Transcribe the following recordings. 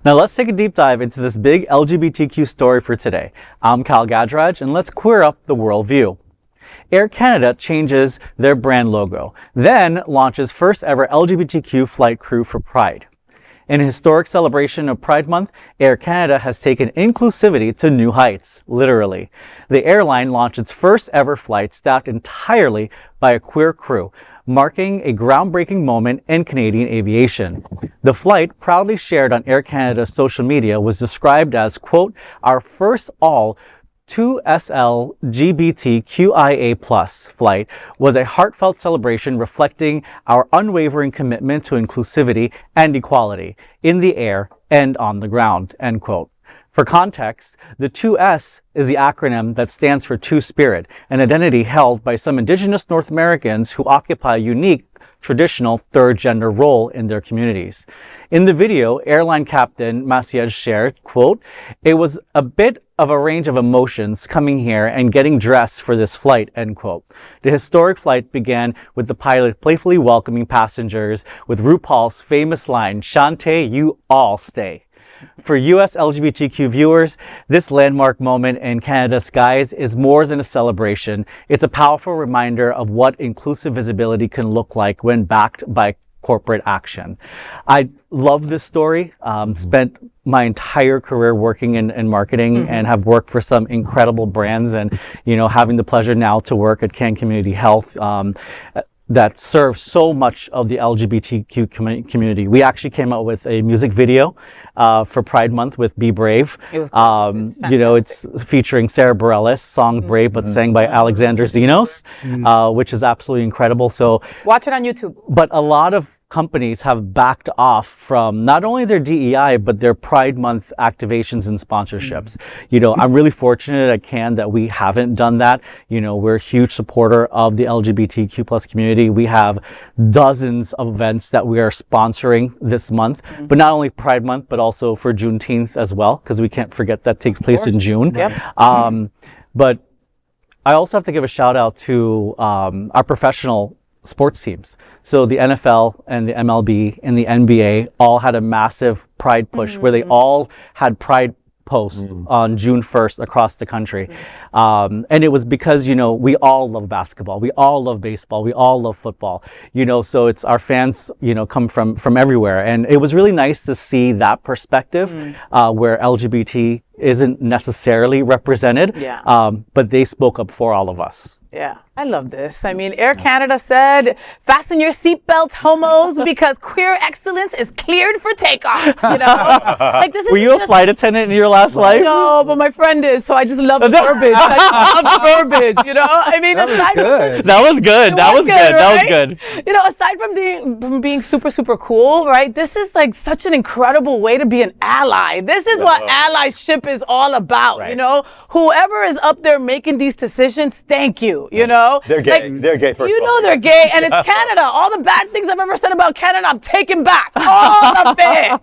Now let's take a deep dive into this big LGBTQ story for today. I'm Kyle Gadraj, and let's queer up the worldview. Air Canada changes their brand logo, then launches first ever LGBTQ flight crew for Pride. In a historic celebration of Pride Month, Air Canada has taken inclusivity to new heights, literally. The airline launched its first ever flight staffed entirely by a queer crew, marking a groundbreaking moment in Canadian aviation. The flight, proudly shared on Air Canada's social media, was described as, quote, our first all 2SL LGBTQIA+ flight was a heartfelt celebration reflecting our unwavering commitment to inclusivity and equality in the air and on the ground, end quote. For context, the 2S is the acronym that stands for Two-Spirit, an identity held by some Indigenous North Americans who occupy a unique traditional third gender role in their communities. In the video, airline Captain Maciej shared, quote, it was a bit of a range of emotions coming here and getting dressed for this flight, end quote. The historic flight began with the pilot playfully welcoming passengers with RuPaul's famous line, Shantay, you all stay. For U.S. LGBTQ viewers, this landmark moment in Canada's skies is more than a celebration. It's a powerful reminder of what inclusive visibility can look like when backed by corporate action. I love this story. Spent my entire career working in marketing and have worked for some incredible brands, and having the pleasure now to work at Can Community Health that serves so much of the LGBTQ community. We actually came out with a music video for Pride Month with Be Brave. It was it's featuring Sarah Bareilles, song Brave, but sang by Alexander Zenos, which is absolutely incredible. So watch it on YouTube. But a lot of companies have backed off from not only their DEI, but their Pride Month activations and sponsorships. I'm really fortunate at Can that we haven't done that. We're a huge supporter of the LGBTQ plus community. We have dozens of events that we are sponsoring this month, but not only Pride Month, but also for Juneteenth as well, because we can't forget that takes place in June. Yep. But I also have to give a shout out to our professional sports teams. So the NFL and the MLB and the NBA all had a massive Pride push where they all had Pride posts on June 1st across the country. And it was because, we all love basketball. We all love baseball. We all love football. So it's our fans, come from everywhere. And it was really nice to see that perspective where LGBT isn't necessarily represented, but they spoke up for all of us. Yeah, I love this. I mean, Air Canada said, fasten your seatbelts, homos, because queer excellence is cleared for takeoff. This is Were you a flight attendant in your last life? No, but my friend is, so I just love the verbiage. I love the verbiage, I mean, that was good. That was good. That was good. That was good. Aside from being super, super cool, right? This is like such an incredible way to be an ally. This is what allyship is all about, right. Whoever is up there making these decisions, thank you. They're gay. They're gay first. They're gay, and it's Canada. All the bad things I've ever said about Canada, I'm taking back. All of it.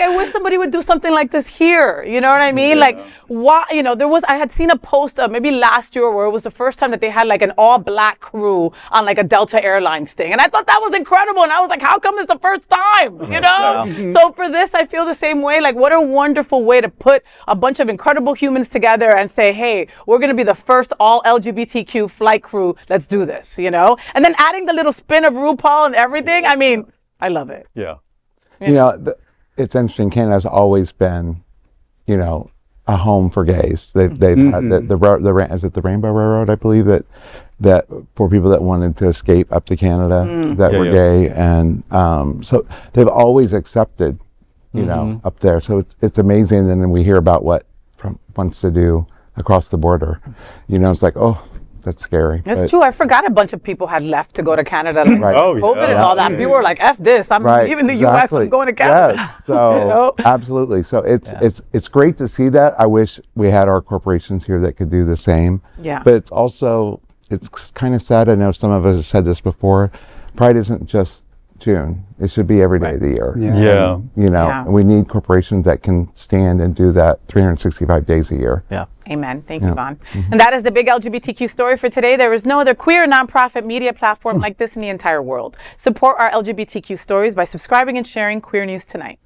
I wish somebody would do something like this here. You know what I mean? Yeah. Why? I had seen a post maybe last year where it was the first time that they had an all-black crew on a Delta Airlines thing, and I thought that was incredible. And I was like, how come it's the first time? So for this, I feel the same way. What a wonderful way to put a bunch of incredible humans together and say, hey, we're going to be the first all LGBTQ flight crew. Let's do this, and then adding the little spin of RuPaul and everything. I mean, I love it. Yeah. It's interesting. Canada's always been, a home for gays. They've had the Rainbow Railroad, I believe, that for people that wanted to escape up to Canada that were gay, and so they've always accepted, up there. So it's amazing. And then we hear about what Trump wants to do across the border. It's like, oh, that's scary. That's true. I forgot a bunch of people had left to go to Canada, COVID and all that. People were like, "F this! I'm leaving the U.S. I'm going to Canada." Yes. So absolutely. So it's great to see that. I wish we had our corporations here that could do the same. Yeah. But it's kind of sad. I know some of us have said this before. Pride isn't just June. It should be every day of the year. Yeah. And we need corporations that can stand and do that 365 days a year. Yeah. Amen. Thank you, Vaughn. And that is the big LGBTQ story for today. There is no other queer nonprofit media platform like this in the entire world. Support our LGBTQ stories by subscribing and sharing Queer News Tonight.